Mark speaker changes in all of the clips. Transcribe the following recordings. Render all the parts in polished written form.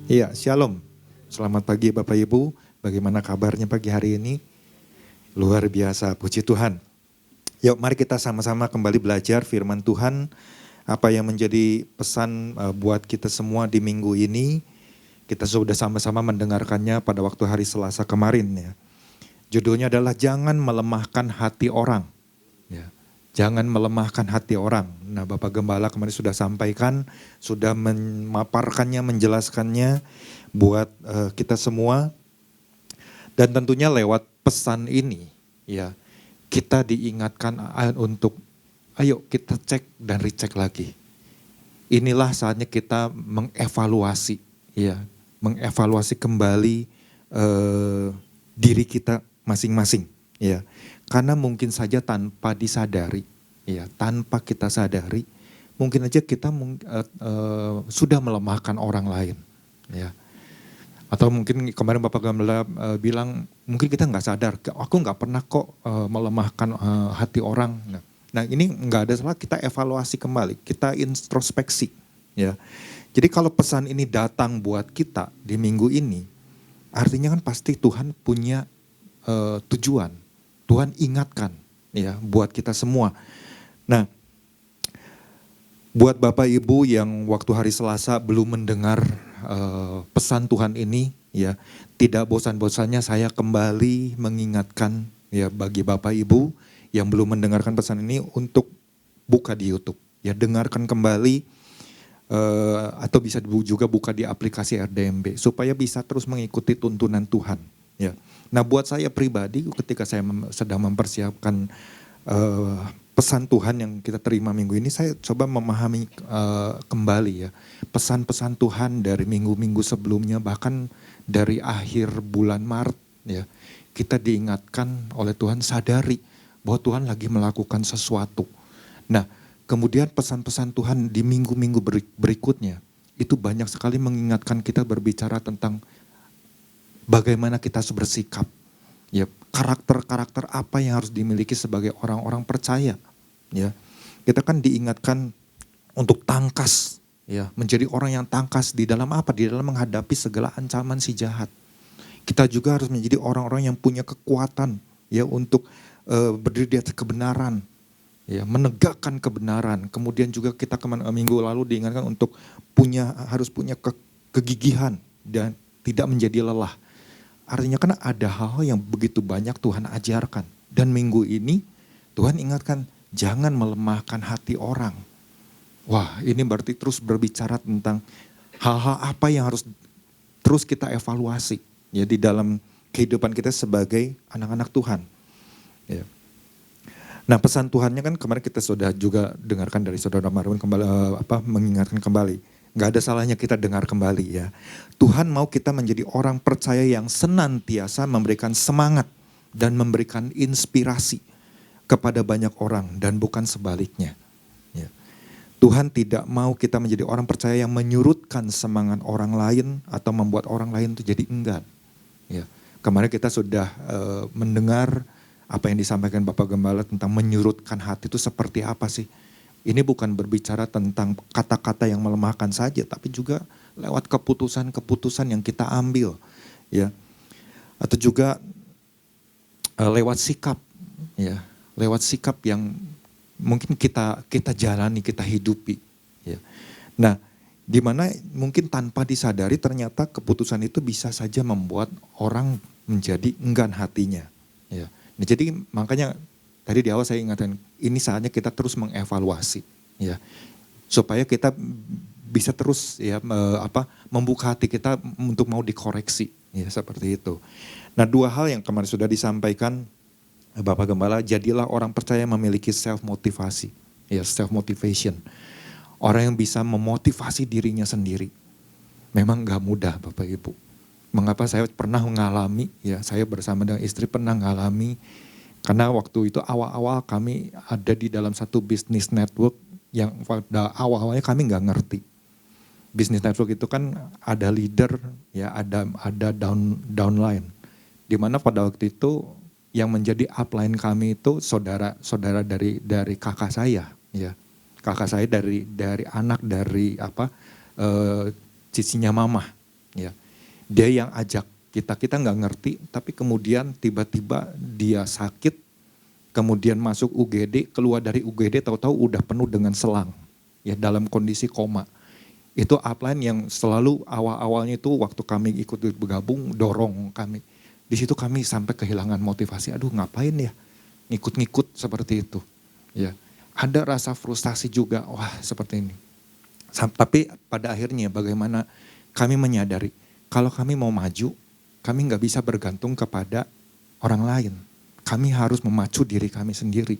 Speaker 1: Iya, Shalom. Selamat pagi Bapak Ibu. Bagaimana kabarnya pagi hari ini? Luar biasa, puji Tuhan. Yuk mari kita sama-sama kembali belajar firman Tuhan. Apa yang menjadi pesan buat kita semua di minggu ini. Kita sudah sama-sama mendengarkannya pada waktu hari Selasa kemarin ya. Judulnya adalah jangan melemahkan hati orang. Ya. Jangan melemahkan hati orang. Nah, Bapak Gembala kemarin sudah sampaikan, sudah memaparkannya, menjelaskannya buat kita semua. Dan tentunya lewat pesan ini, ya kita diingatkan untuk ayo kita cek dan recheck lagi. Inilah saatnya kita mengevaluasi, ya mengevaluasi kembali diri kita masing-masing, ya. Karena mungkin saja tanpa disadari, ya, tanpa kita sadari, mungkin aja kita sudah melemahkan orang lain, ya. Atau mungkin kemarin Bapak Gembala bilang, mungkin kita nggak sadar, aku nggak pernah kok melemahkan hati orang. Nah ini nggak ada salah, kita evaluasi kembali, kita introspeksi, ya. Jadi kalau pesan ini datang buat kita di minggu ini, artinya kan pasti Tuhan punya tujuan. Tuhan ingatkan ya buat kita semua. Nah, buat Bapak Ibu yang waktu hari Selasa belum mendengar pesan Tuhan ini ya, tidak bosan-bosannya saya kembali mengingatkan ya bagi Bapak Ibu yang belum mendengarkan pesan ini untuk buka di YouTube. Ya, dengarkan kembali atau bisa juga buka di aplikasi RDMB supaya bisa terus mengikuti tuntunan Tuhan ya. Nah, buat saya pribadi ketika saya sedang mempersiapkan pesan Tuhan yang kita terima minggu ini, saya coba memahami kembali ya pesan-pesan Tuhan dari minggu-minggu sebelumnya, bahkan dari akhir bulan Maret ya, kita diingatkan oleh Tuhan, sadari bahwa Tuhan lagi melakukan sesuatu. Nah, kemudian pesan-pesan Tuhan di minggu-minggu berikutnya itu banyak sekali mengingatkan kita berbicara tentang bagaimana kita harus bersikap, ya karakter-karakter apa yang harus dimiliki sebagai orang-orang percaya, ya. Kita kan diingatkan untuk tangkas, ya, menjadi orang yang tangkas di dalam apa? Di dalam menghadapi segala ancaman si jahat. Kita juga harus menjadi orang-orang yang punya kekuatan, ya, untuk berdiri di atas kebenaran, ya, menegakkan kebenaran. Kemudian juga kita minggu lalu diingatkan untuk harus punya kegigihan dan tidak menjadi lelah. Artinya kan ada hal-hal yang begitu banyak Tuhan ajarkan. Dan minggu ini Tuhan ingatkan, jangan melemahkan hati orang. Wah, ini berarti terus berbicara tentang hal-hal apa yang harus terus kita evaluasi ya di dalam kehidupan kita sebagai anak-anak Tuhan. Ya. Nah, pesan Tuhannya kan kemarin kita sudah juga dengarkan dari Saudara Marwin kembali mengingatkan kembali. Gak ada salahnya kita dengar kembali ya. Tuhan mau kita menjadi orang percaya yang senantiasa memberikan semangat dan memberikan inspirasi kepada banyak orang dan bukan sebaliknya. Ya. Tuhan tidak mau kita menjadi orang percaya yang menyurutkan semangat orang lain atau membuat orang lain itu jadi enggan. Ya. Kemarin kita sudah mendengar apa yang disampaikan Bapak Gembala tentang menyurutkan hati itu seperti apa sih. Ini bukan berbicara tentang kata-kata yang melemahkan saja, tapi juga lewat keputusan-keputusan yang kita ambil, ya. Atau juga lewat sikap, ya, lewat sikap yang mungkin kita jalani, kita hidupi, ya. Nah, di mana mungkin tanpa disadari ternyata keputusan itu bisa saja membuat orang menjadi enggan hatinya, ya. Nah, jadi makanya tadi di awal saya ingatkan, ini saatnya kita terus mengevaluasi, ya, supaya kita bisa terus ya membuka hati kita untuk mau dikoreksi, ya seperti itu. Nah, dua hal yang kemarin sudah disampaikan Bapak Gembala, jadilah orang percaya memiliki self motivasi, ya self motivation, orang yang bisa memotivasi dirinya sendiri. Memang nggak mudah Bapak Ibu. Mengapa saya pernah mengalami, ya saya bersama dengan istri pernah mengalami. Karena waktu itu awal-awal kami ada di dalam satu bisnis network yang awal-awalnya kami nggak ngerti. Bisnis network itu kan ada leader, ya ada downline. Dimana pada waktu itu yang menjadi upline kami itu saudara dari kakak saya, ya kakak saya dari anak dari cicinya mama, Ya, dia yang ajak kita nggak ngerti, tapi kemudian tiba-tiba dia sakit, kemudian masuk UGD, keluar dari UGD tahu-tahu udah penuh dengan selang, ya dalam kondisi koma. Itu upline yang selalu awal-awalnya itu waktu kami ikut bergabung dorong kami. Di situ kami sampai kehilangan motivasi. Aduh ngapain ya ngikut-ngikut seperti itu. Ya, ada rasa frustasi juga. Wah seperti ini. Tapi pada akhirnya bagaimana kami menyadari kalau kami mau maju, kami nggak bisa bergantung kepada orang lain. Kami harus memacu diri kami sendiri.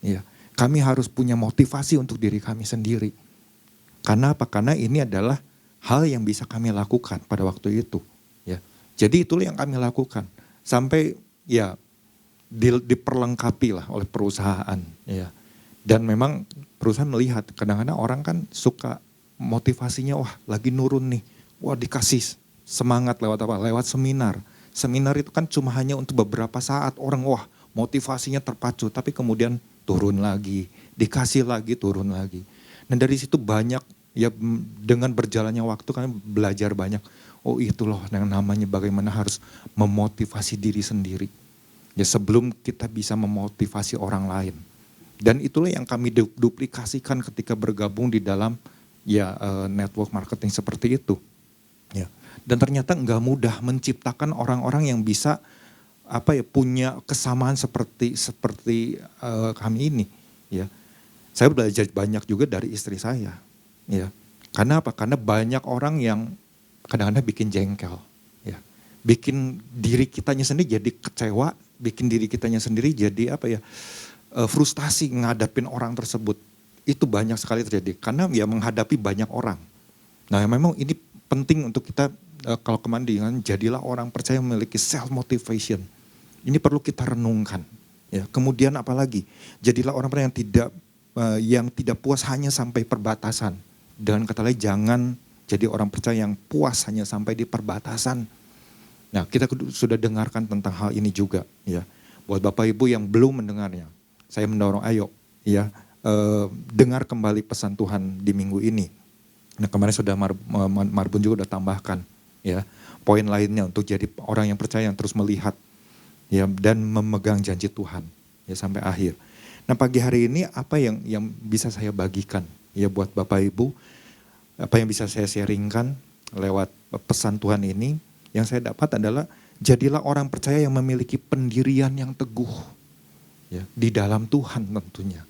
Speaker 1: Ya, kami harus punya motivasi untuk diri kami sendiri. Karena apa? Karena ini adalah hal yang bisa kami lakukan pada waktu itu. Ya, jadi itulah yang kami lakukan sampai ya diperlengkapi lah oleh perusahaan. Ya, dan memang perusahaan melihat kadang-kadang orang kan suka motivasinya wah lagi nurun nih, wah dikasih semangat lewat apa? Lewat seminar. Seminar itu kan cuma hanya untuk beberapa saat orang wah motivasinya terpacu tapi kemudian turun lagi, dikasih lagi turun lagi. Dan dari situ banyak ya dengan berjalannya waktu kan belajar banyak. Oh itu loh yang namanya bagaimana harus memotivasi diri sendiri. Ya sebelum kita bisa memotivasi orang lain. Dan itulah yang kami duplikasikan ketika bergabung di dalam ya network marketing seperti itu. Ya. Dan ternyata nggak mudah menciptakan orang-orang yang bisa punya kesamaan seperti kami ini. Ya. Saya belajar banyak juga dari istri saya. Ya. Karena apa? Karena banyak orang yang kadang-kadang bikin jengkel. Ya. Bikin diri kitanya sendiri jadi kecewa, bikin diri kitanya sendiri jadi frustasi ngadapin orang tersebut. Itu banyak sekali terjadi. Karena ya menghadapi banyak orang. Nah memang ini penting untuk kita kalau kemandingan jadilah orang percaya memiliki self motivation. Ini perlu kita renungkan. Ya. Kemudian apalagi jadilah orang yang tidak puas hanya sampai perbatasan. Dengan kata lain jangan jadi orang percaya yang puas hanya sampai di perbatasan. Nah kita sudah dengarkan tentang hal ini juga. Ya. Buat Bapak Ibu yang belum mendengarnya, saya mendorong ayo ya dengar kembali pesan Tuhan di minggu ini. Nah kemarin sudah Marbun juga udah tambahkan ya poin lainnya untuk jadi orang yang percaya yang terus melihat ya dan memegang janji Tuhan ya sampai akhir. Nah pagi hari ini apa yang bisa saya bagikan ya buat Bapak Ibu, apa yang bisa saya sharingkan lewat pesan Tuhan ini, yang saya dapat adalah jadilah orang percaya yang memiliki pendirian yang teguh ya di dalam Tuhan tentunya.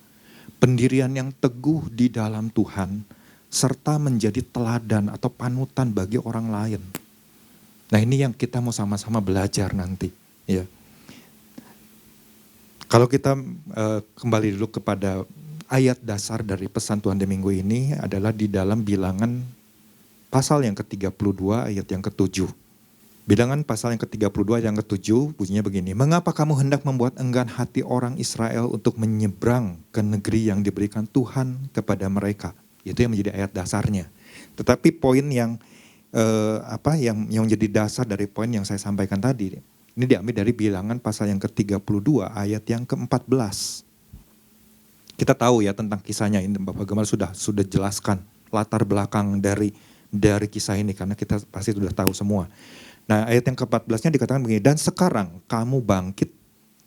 Speaker 1: Pendirian yang teguh di dalam Tuhan serta menjadi teladan atau panutan bagi orang lain. Nah ini yang kita mau sama-sama belajar nanti ya. Kalau kita kembali dulu kepada ayat dasar dari pesan Tuhan di minggu ini adalah di dalam Bilangan pasal yang ke-32 ayat yang ke-7. Bilangan pasal yang ke-32 ayat yang ke-7 bunyinya begini. Mengapa kamu hendak membuat enggan hati orang Israel untuk menyeberang ke negeri yang diberikan Tuhan kepada mereka? Itu yang menjadi ayat dasarnya. Tetapi poin yang menjadi dasar dari poin yang saya sampaikan tadi, ini diambil dari Bilangan pasal yang ke-32 ayat yang ke-14. Kita tahu ya tentang kisahnya ini, Bapak Gemal sudah jelaskan latar belakang dari kisah ini karena kita pasti sudah tahu semua. Nah ayat yang ke-14-nya dikatakan begini, dan sekarang kamu bangkit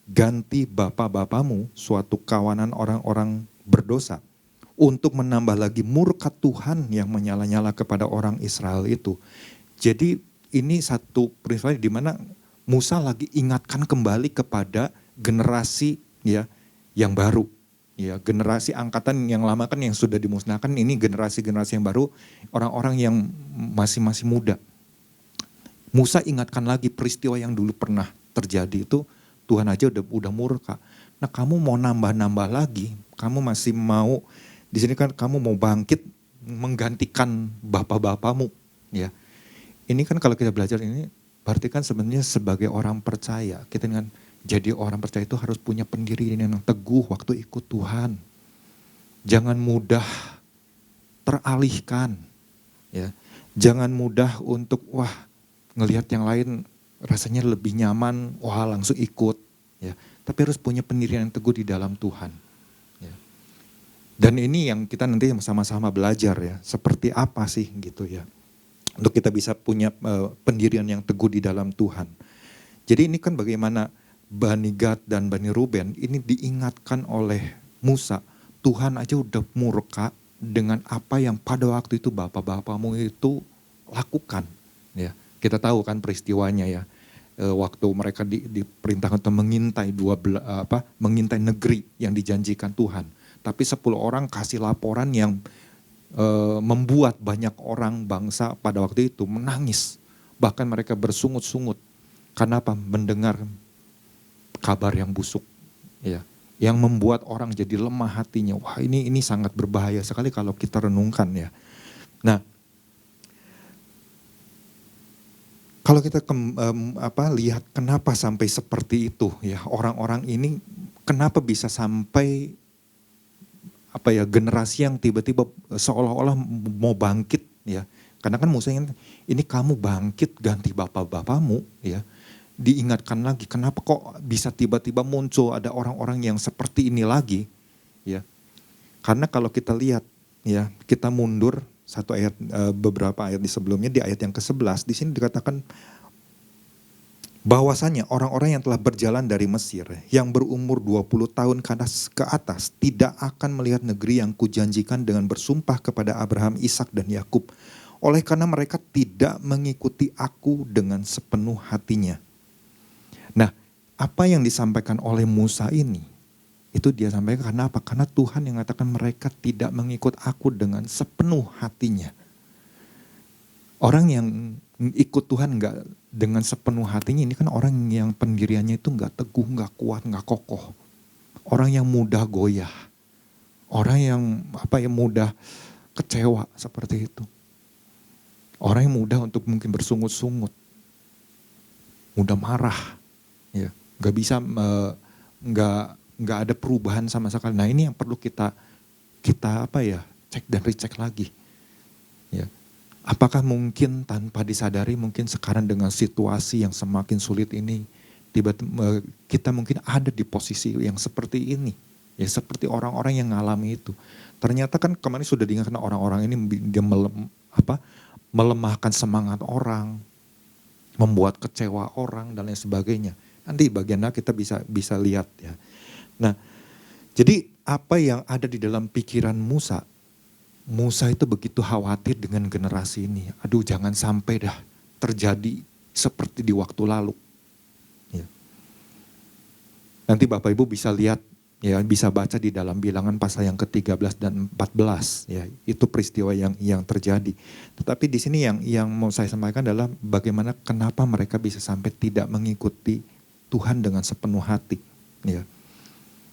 Speaker 1: ganti bapak-bapamu suatu kawanan orang-orang berdosa untuk menambah lagi murka Tuhan yang menyala-nyala kepada orang Israel itu. Jadi ini satu peristiwa di mana Musa lagi ingatkan kembali kepada generasi ya yang baru. Ya, generasi angkatan yang lama kan yang sudah dimusnahkan, ini generasi-generasi yang baru, orang-orang yang masih muda. Musa ingatkan lagi peristiwa yang dulu pernah terjadi itu, Tuhan aja udah murka. Nah kamu mau nambah-nambah lagi, kamu masih mau, di sini kan kamu mau bangkit menggantikan bapak-bapamu. Ya. Ini kan kalau kita belajar ini, berarti kan sebenarnya sebagai orang percaya, kita dengan jadi orang percaya itu harus punya pendirian yang teguh waktu ikut Tuhan. Jangan mudah teralihkan. Ya. Jangan mudah untuk ngelihat yang lain rasanya lebih nyaman, langsung ikut. Ya. Tapi harus punya pendirian yang teguh di dalam Tuhan. Ya. Dan ini yang kita nanti sama-sama belajar ya. Seperti apa sih gitu ya. untuk kita bisa punya pendirian yang teguh di dalam Tuhan. Jadi ini kan bagaimana Bani Gad dan Bani Ruben ini diingatkan oleh Musa, Tuhan aja udah murka dengan apa yang pada waktu itu bapak-bapakmu itu lakukan. Ya, kita tahu kan peristiwanya ya. Waktu mereka diperintahkan untuk mengintai mengintai negeri yang dijanjikan Tuhan. Tapi 10 orang kasih laporan yang membuat banyak orang bangsa pada waktu itu menangis. Bahkan mereka bersungut-sungut. Karena apa? Mendengar kabar yang busuk. Ya, yang membuat orang jadi lemah hatinya. Wah, ini sangat berbahaya sekali kalau kita renungkan ya. Nah, kalau kita lihat kenapa sampai seperti itu ya, orang-orang ini kenapa bisa sampai generasi yang tiba-tiba seolah-olah mau bangkit ya. Karena kan Musa ini kamu bangkit ganti bapak-bapakmu ya. Diingatkan lagi kenapa kok bisa tiba-tiba muncul ada orang-orang yang seperti ini lagi ya. Karena kalau kita lihat ya, kita mundur satu ayat, beberapa ayat di sebelumnya, di ayat yang ke-11 di sini dikatakan bahwasanya orang-orang yang telah berjalan dari Mesir yang berumur 20 tahun ke atas tidak akan melihat negeri yang kujanjikan dengan bersumpah kepada Abraham, Ishak dan Yakub, oleh karena mereka tidak mengikuti aku dengan sepenuh hatinya. Nah, apa yang disampaikan oleh Musa ini itu dia sampaikan karena apa? Karena Tuhan yang mengatakan mereka tidak mengikut aku dengan sepenuh hatinya. Orang yang ikut Tuhan enggak dengan sepenuh hatinya ini kan orang yang pendiriannya itu enggak teguh, enggak kuat, enggak kokoh. Orang yang mudah goyah. Orang yang mudah kecewa seperti itu. Orang yang mudah untuk mungkin bersungut-sungut. Mudah marah. Ya, enggak bisa nggak ada perubahan sama sekali. Nah, ini yang perlu kita cek dan recheck lagi. Ya. Apakah mungkin tanpa disadari mungkin sekarang dengan situasi yang semakin sulit ini tiba-tiba kita mungkin ada di posisi yang seperti ini. Ya, seperti orang-orang yang ngalami itu. Ternyata kan kemarin sudah diingatkan orang-orang ini dia melemahkan semangat orang, membuat kecewa orang dan lain sebagainya. Nanti bagiannya kita bisa lihat ya. Nah, jadi apa yang ada di dalam pikiran Musa? Musa itu begitu khawatir dengan generasi ini. Aduh, jangan sampai dah terjadi seperti di waktu lalu. Ya. Nanti Bapak Ibu bisa lihat, ya bisa baca di dalam Bilangan pasal yang ke-13 dan 14. Ya, itu peristiwa yang terjadi. Tetapi di sini yang mau saya sampaikan adalah bagaimana kenapa mereka bisa sampai tidak mengikuti Tuhan dengan sepenuh hati. Ya.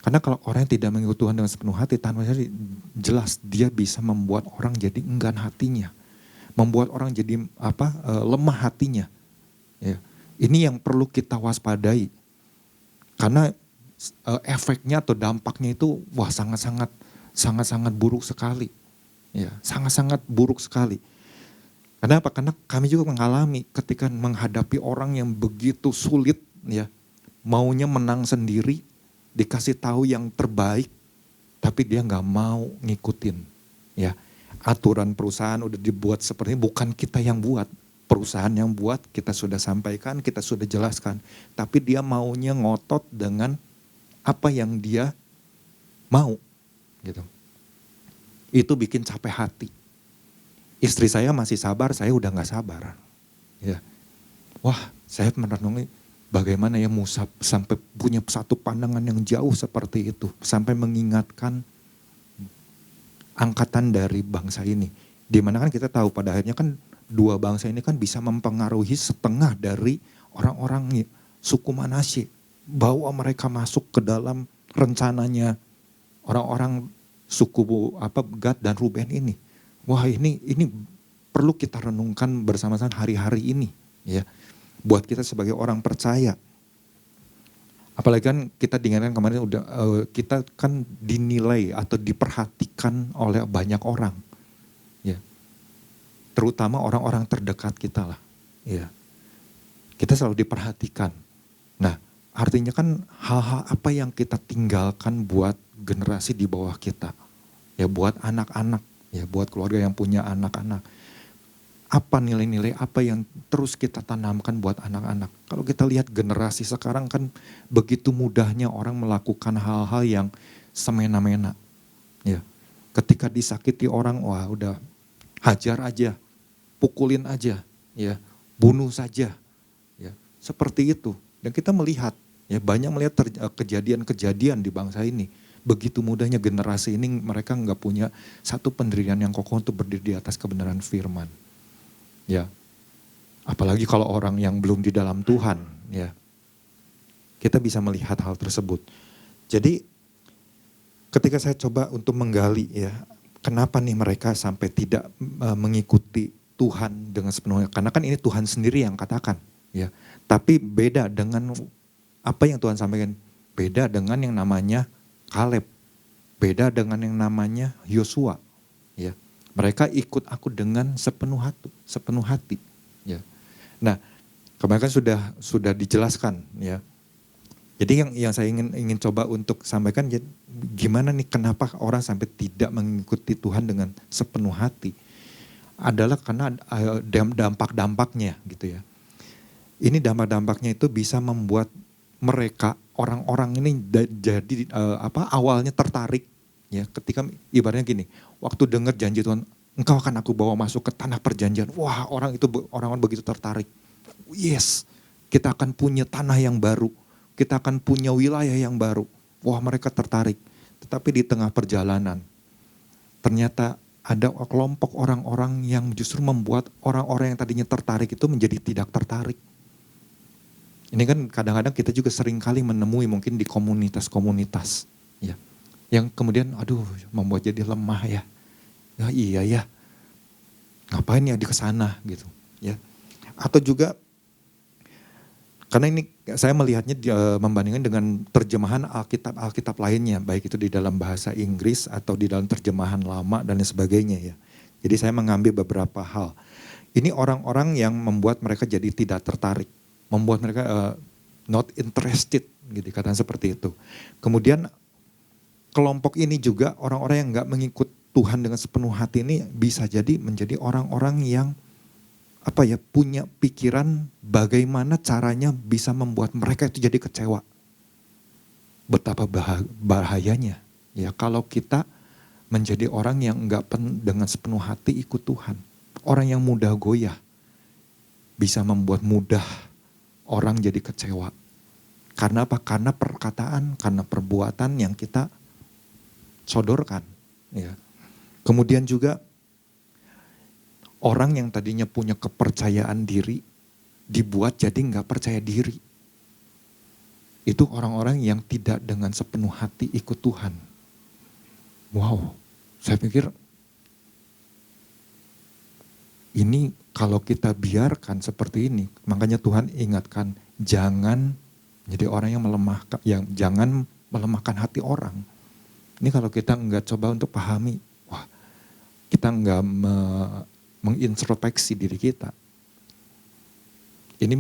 Speaker 1: Karena kalau orang yang tidak mengikuti Tuhan dengan sepenuh hati, tanpa jelas dia bisa membuat orang jadi enggan hatinya, membuat orang jadi lemah hatinya. Ya. Ini yang perlu kita waspadai, karena efeknya atau dampaknya itu sangat-sangat buruk sekali, ya sangat-sangat buruk sekali. Karena apa? Karena kami juga mengalami ketika menghadapi orang yang begitu sulit, ya maunya menang sendiri. Dikasih tahu yang terbaik, tapi dia nggak mau ngikutin. Ya, aturan perusahaan udah dibuat seperti ini, bukan kita yang buat, perusahaan yang buat, kita sudah sampaikan, kita sudah jelaskan. Tapi dia maunya ngotot dengan apa yang dia mau, gitu. Itu bikin capek hati. Istri saya masih sabar, saya udah nggak sabar. Ya, wah, saya merenungi. Bagaimana ya Musa sampai punya satu pandangan yang jauh seperti itu. Sampai mengingatkan angkatan dari bangsa ini. Dimana kan kita tahu pada akhirnya kan dua bangsa ini kan bisa mempengaruhi setengah dari orang-orang suku Manasye. Bawa mereka masuk ke dalam rencananya orang-orang suku Gad dan Ruben ini. Wah, ini perlu kita renungkan bersama-sama hari-hari ini ya. Buat kita sebagai orang percaya. Apalagi kan kita diingatkan kemarin kita kan dinilai atau diperhatikan oleh banyak orang. Ya. Terutama orang-orang terdekat kita lah. Ya. Kita selalu diperhatikan. Nah, artinya kan hal-hal apa yang kita tinggalkan buat generasi di bawah kita. Ya buat anak-anak, ya buat keluarga yang punya anak-anak. Apa nilai-nilai apa yang terus kita tanamkan buat anak-anak. Kalau kita lihat generasi sekarang kan begitu mudahnya orang melakukan hal-hal yang semena-mena. Ya. Ketika disakiti orang, wah udah hajar aja, pukulin aja, ya, bunuh saja. Ya. Seperti itu. Dan kita melihat, ya banyak melihat kejadian-kejadian di bangsa ini. Begitu mudahnya generasi ini mereka nggak punya satu pendirian yang kokoh untuk berdiri di atas kebenaran firman. Ya, apalagi kalau orang yang belum di dalam Tuhan, ya, kita bisa melihat hal tersebut. Jadi, ketika saya coba untuk menggali, ya, kenapa nih mereka sampai tidak mengikuti Tuhan dengan sepenuhnya? Karena kan ini Tuhan sendiri yang katakan, ya. Tapi beda dengan apa yang Tuhan sampaikan, beda dengan yang namanya Kaleb, beda dengan yang namanya Yosua, ya. Mereka ikut aku dengan sepenuh hati, ya. Nah, kemarin kan sudah dijelaskan, ya. Jadi yang saya ingin coba untuk sampaikan, gimana nih kenapa orang sampai tidak mengikuti Tuhan dengan sepenuh hati? Adalah karena dampak-dampaknya, gitu ya. Ini dampak-dampaknya itu bisa membuat mereka orang-orang ini jadi awalnya tertarik. Ya, ketika ibaratnya gini, waktu dengar janji Tuhan, engkau akan aku bawa masuk ke tanah perjanjian. Wah, orang begitu tertarik. Yes, kita akan punya tanah yang baru. Kita akan punya wilayah yang baru. Wah, mereka tertarik. Tetapi di tengah perjalanan, ternyata ada kelompok orang-orang yang justru membuat orang-orang yang tadinya tertarik itu menjadi tidak tertarik. Ini kan kadang-kadang kita juga sering kali menemui mungkin di komunitas-komunitas. Ya. Yang kemudian membuat jadi lemah ya. Ya iya ya. Ngapain ya di kesana gitu ya. Atau juga karena ini saya melihatnya membandingkan dengan terjemahan Alkitab lainnya, baik itu di dalam bahasa Inggris atau di dalam terjemahan lama dan lain sebagainya ya. Jadi saya mengambil beberapa hal. Ini orang-orang yang membuat mereka jadi tidak tertarik, membuat mereka not interested gitu, kata seperti itu. Kemudian kelompok ini juga orang-orang yang nggak mengikut Tuhan dengan sepenuh hati ini bisa jadi menjadi orang-orang yang punya pikiran bagaimana caranya bisa membuat mereka itu jadi kecewa. Betapa bahayanya ya kalau kita menjadi orang yang nggak dengan sepenuh hati ikut Tuhan. Orang yang mudah goyah bisa membuat mudah orang jadi kecewa. Karena apa? Karena perkataan, karena perbuatan yang kita sodorkan. Ya. Kemudian juga orang yang tadinya punya kepercayaan diri dibuat jadi nggak percaya diri. Itu orang-orang yang tidak dengan sepenuh hati ikut Tuhan. Wow, saya pikir ini kalau kita biarkan seperti ini, makanya Tuhan ingatkan jangan jadi orang yang jangan melemahkan hati orang. Ini kalau kita nggak coba untuk pahami, wah kita nggak mengintrospeksi diri kita. Ini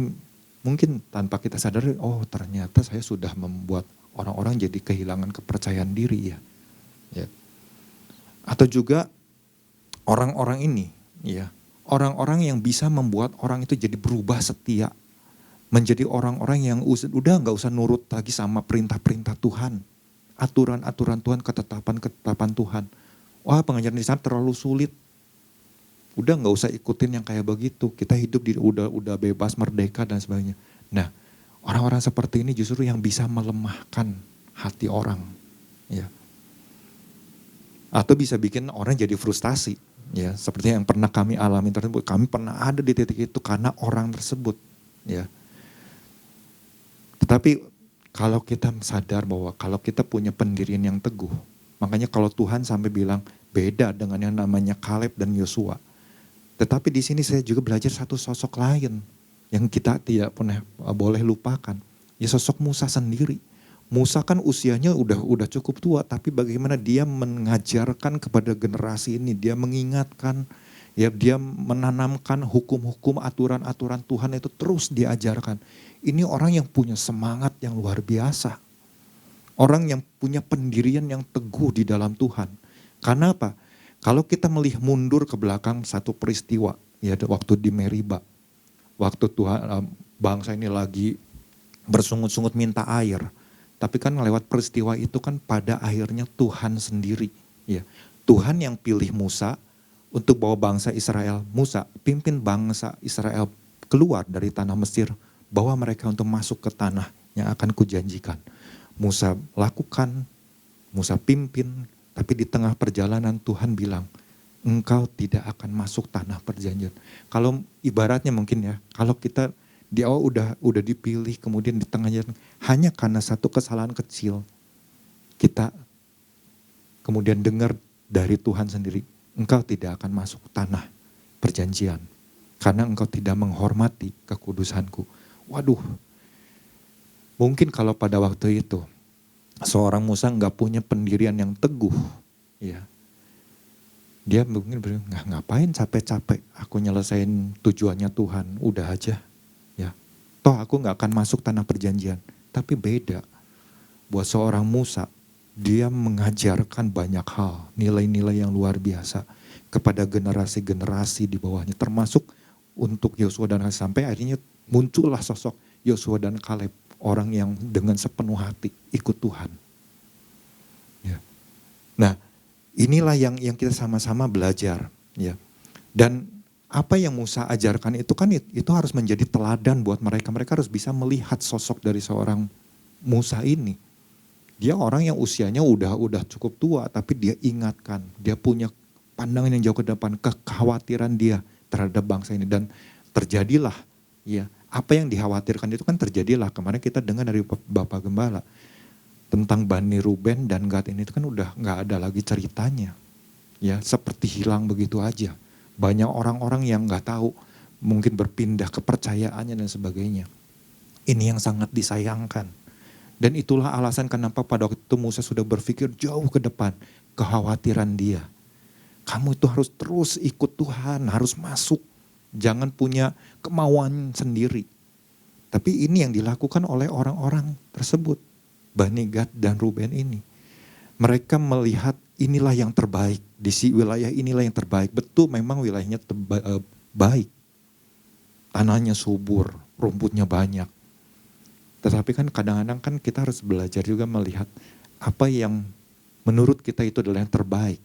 Speaker 1: mungkin tanpa kita sadari, oh ternyata saya sudah membuat orang-orang jadi kehilangan kepercayaan diri ya. Ya. Atau juga orang-orang ini, ya, orang-orang yang bisa membuat orang itu jadi berubah setia, menjadi orang-orang yang udah nggak usah nurut lagi sama perintah-perintah Tuhan. Aturan-aturan Tuhan, ketetapan-ketetapan Tuhan. Wah pengajaran di sana terlalu sulit. Udah nggak usah ikutin yang kayak begitu. Kita hidup udah bebas, merdeka dan sebagainya. Nah orang-orang seperti ini justru yang bisa melemahkan hati orang. Ya. Atau bisa bikin orang jadi frustasi. Ya, seperti yang pernah kami alami tersebut. Kami pernah ada di titik itu karena orang tersebut. Ya. Tetapi kalau kita sadar bahwa kalau kita punya pendirian yang teguh, makanya kalau Tuhan sampai bilang beda dengan yang namanya Kaleb dan Yosua. Tetapi di sini saya juga belajar satu sosok lain yang kita tidak pernah boleh lupakan. Ya sosok Musa sendiri. Musa kan usianya udah cukup tua, tapi bagaimana dia mengajarkan kepada generasi ini, dia mengingatkan, ya dia menanamkan hukum-hukum, aturan-aturan Tuhan itu terus diajarkan. Ini orang yang punya semangat yang luar biasa. Orang yang punya pendirian yang teguh di dalam Tuhan. Karena apa? Kalau kita melihat mundur ke belakang satu peristiwa, ya waktu di Meriba. Waktu Tuhan bangsa ini lagi bersungut-sungut minta air. Tapi kan lewat peristiwa itu kan pada akhirnya Tuhan sendiri. Ya, Tuhan yang pilih Musa untuk bawa bangsa Israel. Musa pimpin bangsa Israel keluar dari tanah Mesir. Bawa mereka untuk masuk ke tanah yang akan kujanjikan. Musa lakukan, Musa pimpin. Tapi di tengah perjalanan Tuhan bilang, engkau tidak akan masuk tanah perjanjian. Kalau ibaratnya mungkin ya, kalau kita di awal udah dipilih, kemudian di tengah jalan, hanya karena satu kesalahan kecil, kita kemudian dengar dari Tuhan sendiri, engkau tidak akan masuk tanah perjanjian. Karena engkau tidak menghormati kekudusanku. Waduh, mungkin kalau pada waktu itu, seorang Musa nggak punya pendirian yang teguh, ya, dia mungkin ngapain capek-capek, aku nyelesain tujuannya Tuhan, udah aja, ya. Toh aku nggak akan masuk tanah perjanjian. Tapi beda, buat seorang Musa, dia mengajarkan banyak hal, nilai-nilai yang luar biasa kepada generasi-generasi di bawahnya, termasuk untuk Yosua dan Kaleb, sampai akhirnya muncullah sosok Yosua dan Kaleb, orang yang dengan sepenuh hati ikut Tuhan. Ya. Nah, inilah yang kita sama-sama belajar, ya. Dan apa yang Musa ajarkan itu kan itu harus menjadi teladan buat mereka. Mereka harus bisa melihat sosok dari seorang Musa ini. Dia orang yang usianya udah cukup tua, tapi dia ingatkan, dia punya pandangan yang jauh ke depan, kekhawatiran dia terhadap bangsa ini, dan terjadilah, ya. Apa yang dikhawatirkan itu kan terjadilah. Kemarin kita dengar dari Bapak Gembala tentang Bani Ruben dan Gad ini, itu kan udah nggak ada lagi ceritanya, ya, seperti hilang begitu aja. Banyak orang-orang yang nggak tahu, mungkin berpindah kepercayaannya dan sebagainya. Ini yang sangat disayangkan. Dan itulah alasan kenapa pada waktu itu Musa sudah berpikir jauh ke depan, kekhawatiran dia. Kamu itu harus terus ikut Tuhan, harus masuk. Jangan punya kemauan sendiri. Tapi ini yang dilakukan oleh orang-orang tersebut. Bani Gad dan Ruben ini. Mereka melihat inilah yang terbaik. Di wilayah inilah yang terbaik. Betul, memang wilayahnya baik. Tanahnya subur, rumputnya banyak. Tetapi kan kadang-kadang kan kita harus belajar juga melihat apa yang menurut kita itu adalah yang terbaik.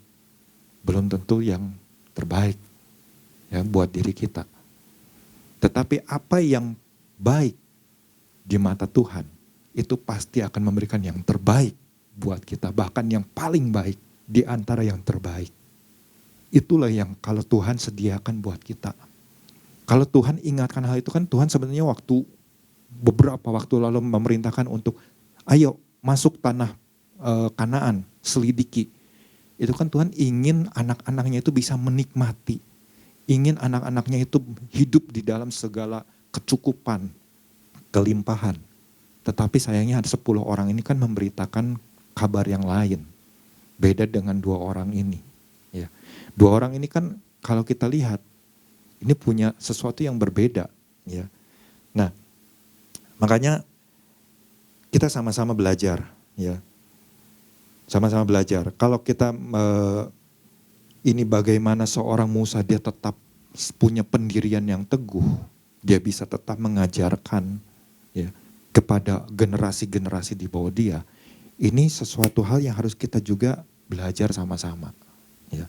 Speaker 1: Belum tentu yang terbaik, ya, buat diri kita. Tetapi apa yang baik di mata Tuhan, itu pasti akan memberikan yang terbaik buat kita. Bahkan yang paling baik di antara yang terbaik. Itulah yang kalau Tuhan sediakan buat kita. Kalau Tuhan ingatkan hal itu kan, Tuhan sebenarnya beberapa waktu lalu memerintahkan untuk ayo masuk tanah Kanaan, selidiki. Itu kan Tuhan ingin anak-anaknya itu bisa menikmati. Ingin anak-anaknya itu hidup di dalam segala kecukupan, kelimpahan. Tetapi sayangnya ada 10 orang ini kan memberitakan kabar yang lain. Beda dengan 2 orang ini. Ya. 2 orang ini kan kalau kita lihat, ini punya sesuatu yang berbeda. Ya. Nah, makanya kita sama-sama belajar. Ya. Sama-sama belajar. Kalau kita ini bagaimana seorang Musa, dia tetap punya pendirian yang teguh. Dia bisa tetap mengajarkan, ya, kepada generasi-generasi di bawah dia. Ini sesuatu hal yang harus kita juga belajar sama-sama. Ya.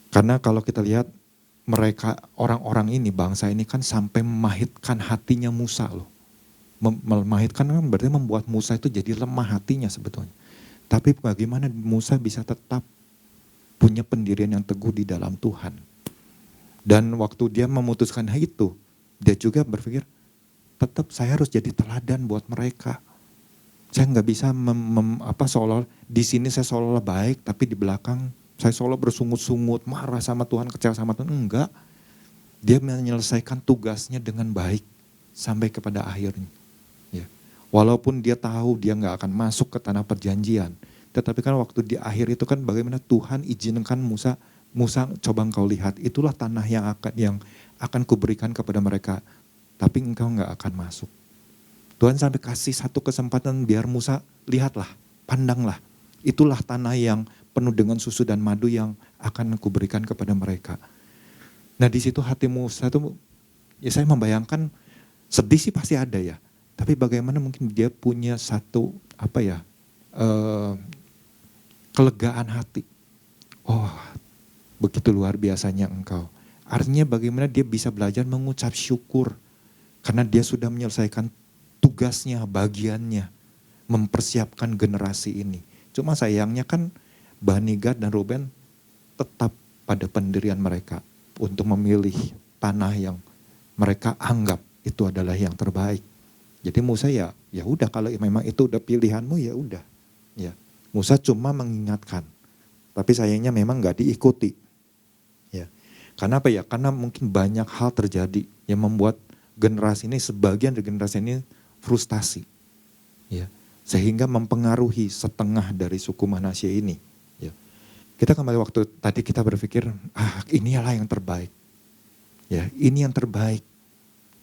Speaker 1: Karena kalau kita lihat mereka, orang-orang ini, bangsa ini kan sampai memahitkan hatinya Musa loh. Memahitkan kan berarti membuat Musa itu jadi lemah hatinya sebetulnya. Tapi bagaimana Musa bisa tetap punya pendirian yang teguh di dalam Tuhan. Dan waktu dia memutuskan itu, dia juga berpikir, tetap saya harus jadi teladan buat mereka. Saya nggak bisa seolah di sini saya seolah baik, tapi di belakang saya seolah bersungut-sungut, marah sama Tuhan, kecewa sama Tuhan. Enggak, dia menyelesaikan tugasnya dengan baik sampai kepada akhirnya. Ya. Walaupun dia tahu dia nggak akan masuk ke tanah perjanjian, tetapi kan waktu di akhir itu kan bagaimana Tuhan izinkan Musa coba engkau lihat, itulah tanah yang akan kuberikan kepada mereka, tapi engkau nggak akan masuk. Tuhan sampai kasih satu kesempatan biar Musa lihatlah, pandanglah, itulah tanah yang penuh dengan susu dan madu yang akan kuberikan kepada mereka. Nah di situ hati Musa tuh, ya saya membayangkan sedih sih pasti ada ya. Tapi bagaimana mungkin dia punya satu eh, kelegaan hati. Oh, begitu luar biasanya engkau. Artinya bagaimana dia bisa belajar mengucap syukur. Karena dia sudah menyelesaikan tugasnya, bagiannya. Mempersiapkan generasi ini. Cuma sayangnya kan Bani Gad dan Ruben tetap pada pendirian mereka. Untuk memilih tanah yang mereka anggap itu adalah yang terbaik. Jadi Musa ya udah, kalau memang itu udah pilihanmu ya udah. Ya. Musa cuma mengingatkan. Tapi sayangnya memang nggak diikuti. Ya. Karena apa ya? Karena mungkin banyak hal terjadi yang membuat generasi ini, sebagian dari generasi ini frustasi. Ya. Sehingga mempengaruhi setengah dari suku Manasye ini. Ya. Kita kembali waktu tadi kita berpikir, inilah yang terbaik. Ya, ini yang terbaik.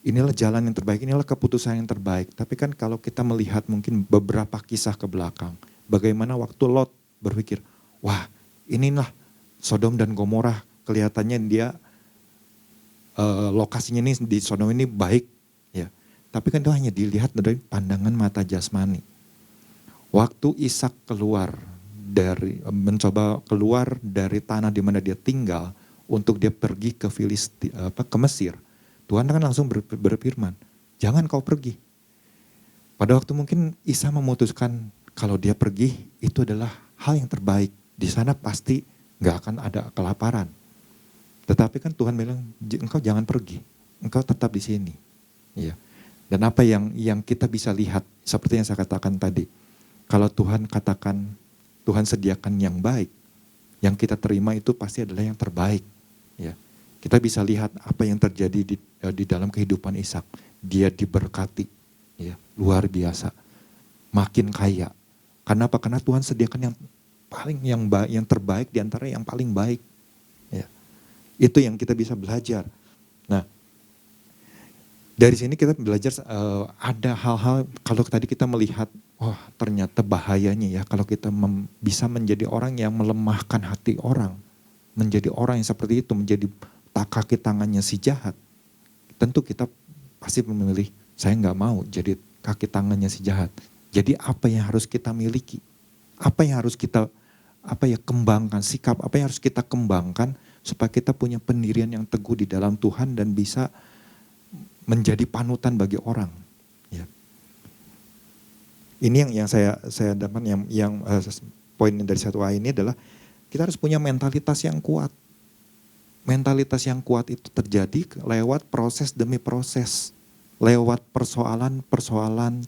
Speaker 1: Inilah jalan yang terbaik, inilah keputusan yang terbaik. Tapi kan kalau kita melihat mungkin beberapa kisah ke belakang, bagaimana waktu Lot berpikir, wah inilah Sodom dan Gomora, kelihatannya dia lokasinya ini di Sodom ini baik. Ya. Tapi kan itu hanya dilihat dari pandangan mata jasmani. Waktu Ishak mencoba keluar dari tanah di mana dia tinggal untuk dia pergi ke Mesir. Tuhan kan langsung berfirman, jangan kau pergi. Pada waktu mungkin Isa memutuskan kalau dia pergi itu adalah hal yang terbaik. Di sana pasti gak akan ada kelaparan. Tetapi kan Tuhan bilang, engkau jangan pergi, engkau tetap di sini. Ya. Dan apa yang kita bisa lihat, seperti yang saya katakan tadi, kalau Tuhan katakan, Tuhan sediakan yang baik, yang kita terima itu pasti adalah yang terbaik. Ya. Kita bisa lihat apa yang terjadi di dalam kehidupan Ishak. Dia diberkati, ya, luar biasa, makin kaya. Karena apa? Karena Tuhan sediakan yang terbaik di antara yang paling baik. Ya. Itu yang kita bisa belajar. Nah, dari sini kita belajar ada hal-hal, kalau tadi kita melihat, ternyata bahayanya ya kalau kita bisa menjadi orang yang melemahkan hati orang. Menjadi orang yang seperti itu, menjadi kaki tangannya si jahat. Tentu kita pasti memilih, saya nggak mau jadi kaki tangannya si jahat. Jadi apa yang harus kita miliki? Apa yang harus kita kembangkan? Sikap apa yang harus kita kembangkan supaya kita punya pendirian yang teguh di dalam Tuhan dan bisa menjadi panutan bagi orang. Ya. Ini yang saya dapat yang poin dari satu A ini adalah kita harus punya mentalitas yang kuat. Mentalitas yang kuat itu terjadi lewat proses demi proses. Lewat persoalan,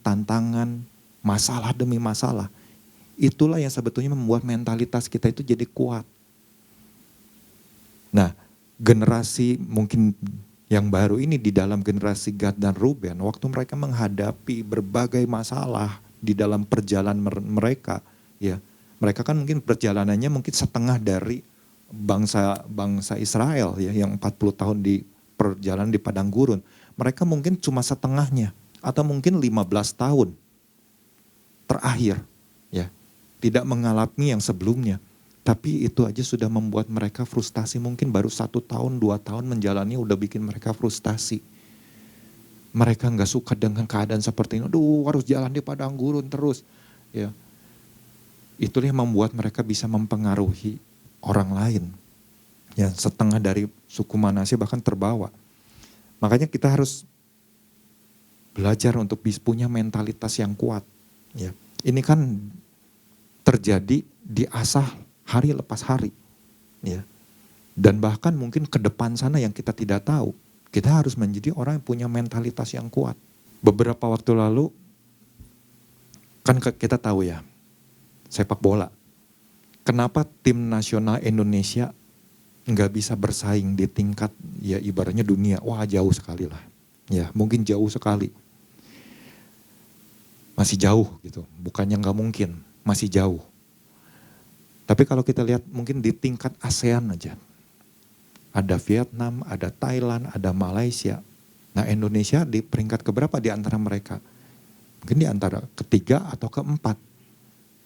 Speaker 1: tantangan, masalah demi masalah. Itulah yang sebetulnya membuat mentalitas kita itu jadi kuat. Nah, generasi mungkin yang baru ini di dalam generasi Gad dan Ruben, waktu mereka menghadapi berbagai masalah di dalam perjalanan mereka, ya, mereka kan mungkin perjalanannya mungkin setengah dari bangsa Israel ya yang 40 tahun di perjalanan di padang gurun. Mereka mungkin cuma setengahnya atau mungkin 15 tahun terakhir ya. Tidak mengalami yang sebelumnya. Tapi itu aja sudah membuat mereka frustasi, mungkin baru 1 tahun 2 tahun menjalani udah bikin mereka frustasi. Mereka nggak suka dengan keadaan seperti ini. Aduh, harus jalan di padang gurun terus. Ya. Itulah yang membuat mereka bisa mempengaruhi orang lain. Ya, setengah dari suku Manasye bahkan terbawa. Makanya kita harus belajar untuk punya mentalitas yang kuat. Ya. Ini kan terjadi diasah hari lepas hari. Ya. Dan bahkan mungkin ke depan sana yang kita tidak tahu. Kita harus menjadi orang yang punya mentalitas yang kuat. Beberapa waktu lalu, kan kita tahu ya, sepak bola. Kenapa tim nasional Indonesia nggak bisa bersaing di tingkat ya ibaratnya dunia? Wah, jauh sekali lah. Ya, mungkin jauh sekali. Masih jauh gitu, bukannya nggak mungkin, masih jauh. Tapi kalau kita lihat mungkin di tingkat ASEAN aja. Ada Vietnam, ada Thailand, ada Malaysia. Nah, Indonesia di peringkat keberapa di antara mereka? Mungkin di antara ketiga atau keempat.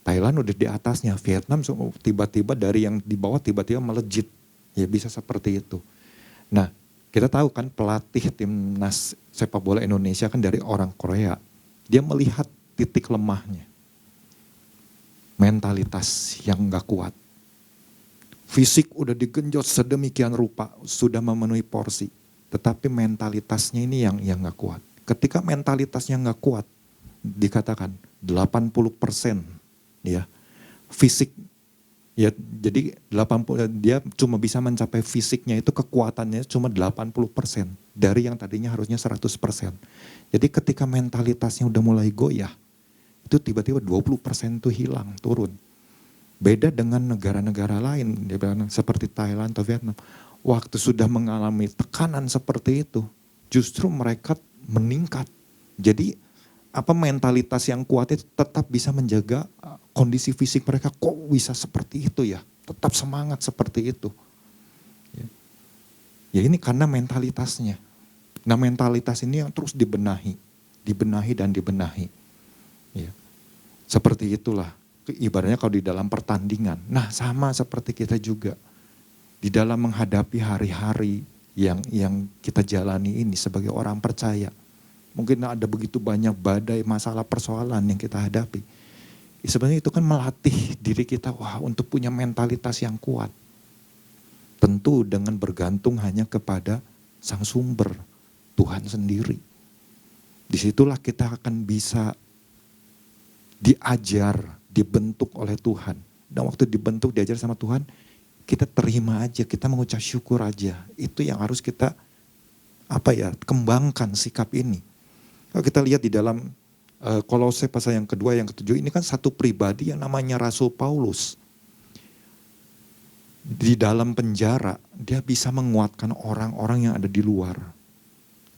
Speaker 1: Thailand udah di atasnya, Vietnam tiba-tiba dari yang di bawah tiba-tiba melejit. Ya bisa seperti itu. Nah, kita tahu kan pelatih timnas sepak bola Indonesia kan dari orang Korea. Dia melihat titik lemahnya. Mentalitas yang gak kuat. Fisik udah digenjot sedemikian rupa, sudah memenuhi porsi. Tetapi mentalitasnya ini yang gak kuat. Ketika mentalitasnya gak kuat, dikatakan 80% ya fisik. Ya, jadi 80 dia cuma bisa mencapai fisiknya itu kekuatannya cuma 80% dari yang tadinya harusnya 100%. Jadi ketika mentalitasnya udah mulai goyah, itu tiba-tiba 20% itu hilang, turun. Beda dengan negara-negara lain, seperti Thailand atau Vietnam. Waktu sudah mengalami tekanan seperti itu, justru mereka meningkat. Jadi apa mentalitas yang kuat itu tetap bisa menjaga kondisi fisik mereka. Kok bisa seperti itu ya? Tetap semangat seperti itu. Ya ini karena mentalitasnya. Nah mentalitas ini yang terus dibenahi dan dibenahi. Ya. Seperti itulah. Ibaratnya kalau di dalam pertandingan. Nah sama seperti kita juga. Di dalam menghadapi hari-hari yang kita jalani ini sebagai orang percaya. Mungkin ada begitu banyak badai, masalah, persoalan yang kita hadapi. Sebenarnya itu kan melatih diri kita untuk punya mentalitas yang kuat. Tentu dengan bergantung hanya kepada Sang Sumber, Tuhan sendiri. Disitulah kita akan bisa diajar, dibentuk oleh Tuhan. Dan waktu dibentuk, diajar sama Tuhan, kita terima aja, kita mengucap syukur aja. Itu yang harus kita kembangkan sikap ini. Kalau kita lihat di dalam Kolose pasal yang kedua, yang ketujuh, ini kan satu pribadi yang namanya Rasul Paulus. Di dalam penjara, dia bisa menguatkan orang-orang yang ada di luar.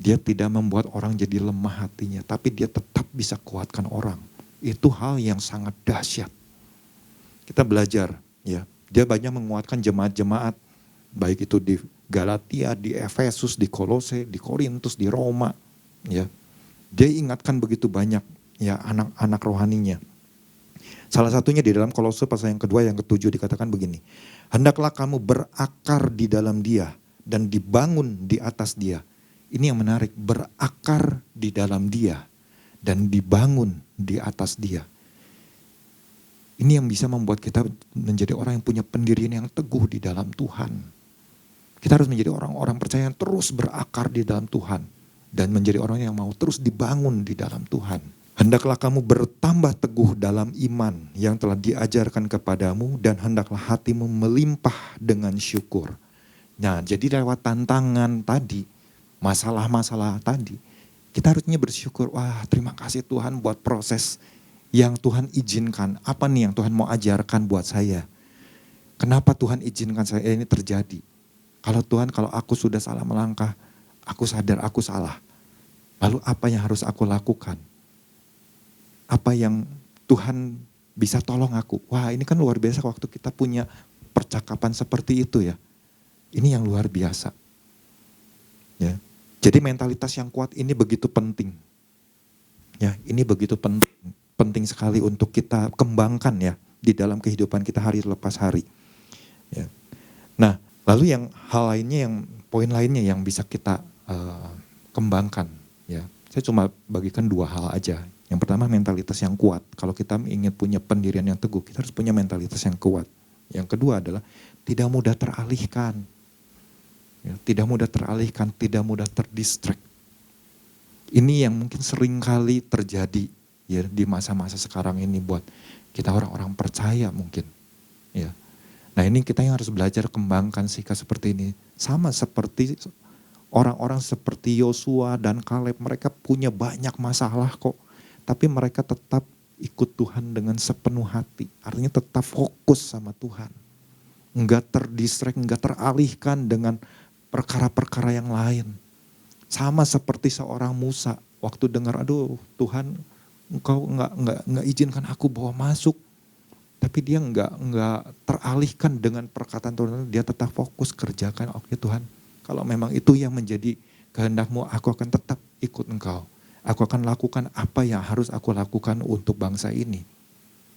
Speaker 1: Dia tidak membuat orang jadi lemah hatinya, tapi dia tetap bisa kuatkan orang. Itu hal yang sangat dahsyat. Kita belajar, ya. Dia banyak menguatkan jemaat-jemaat, baik itu di Galatia, di Efesus, di Kolose, di Korintus, di Roma, ya. Dia ingatkan begitu banyak ya anak-anak rohaninya. Salah satunya di dalam Kolose pasal yang kedua yang ketujuh dikatakan begini. Hendaklah kamu berakar di dalam Dia dan dibangun di atas Dia. Ini yang menarik, berakar di dalam Dia dan dibangun di atas Dia. Ini yang bisa membuat kita menjadi orang yang punya pendirian yang teguh di dalam Tuhan. Kita harus menjadi orang-orang percaya yang terus berakar di dalam Tuhan. Dan menjadi orang yang mau terus dibangun di dalam Tuhan. Hendaklah kamu bertambah teguh dalam iman yang telah diajarkan kepadamu dan hendaklah hatimu melimpah dengan syukur. Nah, jadi lewat tantangan tadi, masalah-masalah tadi, kita harusnya bersyukur. Wah, terima kasih Tuhan buat proses yang Tuhan izinkan. Apa nih yang Tuhan mau ajarkan buat saya? Kenapa Tuhan izinkan saya ini terjadi? Kalau aku sudah salah melangkah, aku sadar aku salah. Lalu apa yang harus aku lakukan? Apa yang Tuhan bisa tolong aku? Wah, ini kan luar biasa waktu kita punya percakapan seperti itu ya. Ini yang luar biasa. Ya. Jadi mentalitas yang kuat ini begitu penting. Ya, ini begitu penting sekali untuk kita kembangkan ya di dalam kehidupan kita hari lepas hari. Ya. Nah, lalu yang hal lainnya, yang poin lainnya yang bisa kita kembangkan ya. Saya cuma bagikan dua hal aja. Yang pertama mentalitas yang kuat. Kalau kita ingin punya pendirian yang teguh, kita harus punya mentalitas yang kuat. Yang kedua adalah tidak mudah teralihkan. Ya, tidak mudah teralihkan, tidak mudah terdistract. Ini yang mungkin sering kali terjadi ya di masa-masa sekarang ini buat kita orang-orang percaya mungkin. Ya. Nah ini kita yang harus belajar kembangkan sikap seperti ini. Sama seperti orang-orang seperti Yosua dan Kaleb, mereka punya banyak masalah kok. Tapi mereka tetap ikut Tuhan dengan sepenuh hati. Artinya tetap fokus sama Tuhan. Enggak terdistract, enggak teralihkan dengan perkara-perkara yang lain. Sama seperti seorang Musa. Waktu dengar, aduh Tuhan engkau enggak izinkan aku bawa masuk. Tapi dia enggak teralihkan dengan perkataan Tuhan. Dia tetap fokus kerjakan, oke Tuhan. Kalau memang itu yang menjadi kehendak-Mu, aku akan tetap ikut Engkau. Aku akan lakukan apa yang harus aku lakukan untuk bangsa ini.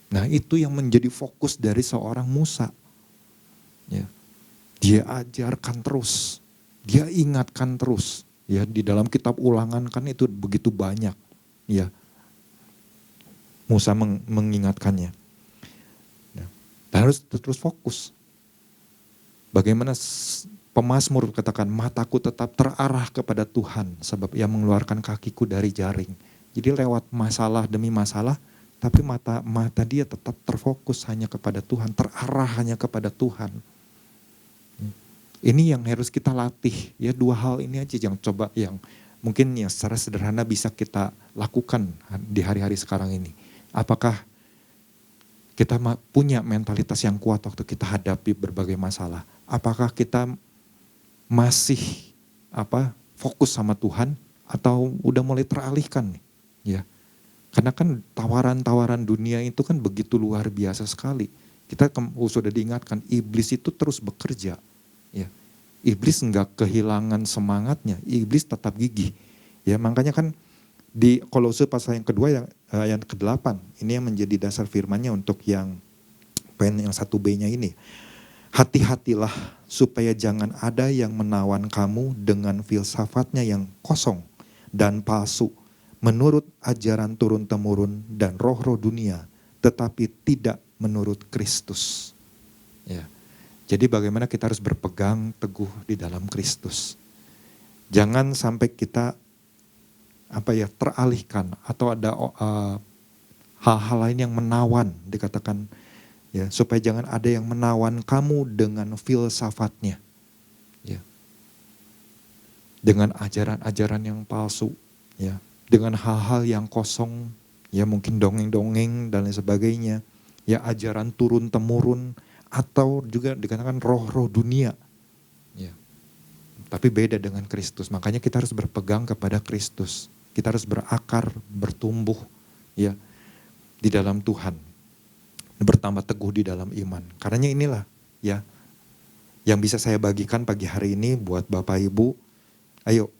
Speaker 1: Nah itu yang menjadi fokus dari seorang Musa. Ya. Dia ajarkan terus. Dia ingatkan terus. Ya, di dalam kitab Ulangan kan itu begitu banyak. Ya, Musa mengingatkannya. Ya, dan harus terus fokus. Bagaimana pemazmur katakan, mataku tetap terarah kepada Tuhan sebab Ia mengeluarkan kakiku dari jaring. Jadi lewat masalah demi masalah, tapi mata dia tetap terfokus hanya kepada Tuhan, terarah hanya kepada Tuhan. Ini yang harus kita latih, ya 2 hal ini aja yang coba yang mungkin ya secara sederhana bisa kita lakukan di hari-hari sekarang ini. Apakah kita punya mentalitas yang kuat waktu kita hadapi berbagai masalah? Apakah kita masih fokus sama Tuhan atau udah mulai teralihkan nih? Ya. Karena kan tawaran-tawaran dunia itu kan begitu luar biasa sekali. Kita sudah diingatkan, iblis itu terus bekerja. Ya. Iblis enggak kehilangan semangatnya, iblis tetap gigih. Ya, makanya kan di Kolose pasal yang kedua yang ayat ke-8, ini yang menjadi dasar firman-Nya untuk yang poin yang 1B-nya ini. Hati-hatilah supaya jangan ada yang menawan kamu dengan filsafatnya yang kosong dan palsu, menurut ajaran turun-temurun dan roh-roh dunia, tetapi tidak menurut Kristus. Ya. Jadi bagaimana kita harus berpegang teguh di dalam Kristus. Jangan sampai kita teralihkan atau ada hal-hal lain yang menawan, dikatakan ya, supaya jangan ada yang menawan kamu dengan filsafatnya. Ya. Dengan ajaran-ajaran yang palsu, ya, dengan hal-hal yang kosong, ya mungkin dongeng-dongeng dan lain sebagainya, ya ajaran turun-temurun, atau juga dikatakan roh-roh dunia. Ya. Tapi beda dengan Kristus, makanya kita harus berpegang kepada Kristus. Kita harus berakar, bertumbuh ya di dalam Tuhan. Bertambah teguh di dalam iman. Karenanya inilah ya yang bisa saya bagikan pagi hari ini buat Bapak Ibu. Ayo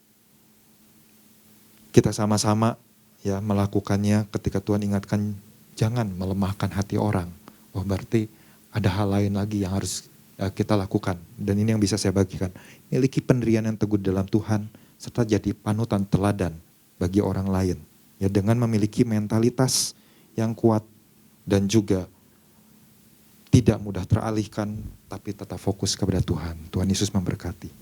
Speaker 1: kita sama-sama ya melakukannya ketika Tuhan ingatkan jangan melemahkan hati orang. Oh berarti ada hal lain lagi yang harus kita lakukan. Dan ini yang bisa saya bagikan. Miliki pendirian yang teguh dalam Tuhan serta jadi panutan teladan bagi orang lain. Ya dengan memiliki mentalitas yang kuat dan juga tidak mudah teralihkan tapi tetap fokus kepada Tuhan. Tuhan Yesus memberkati.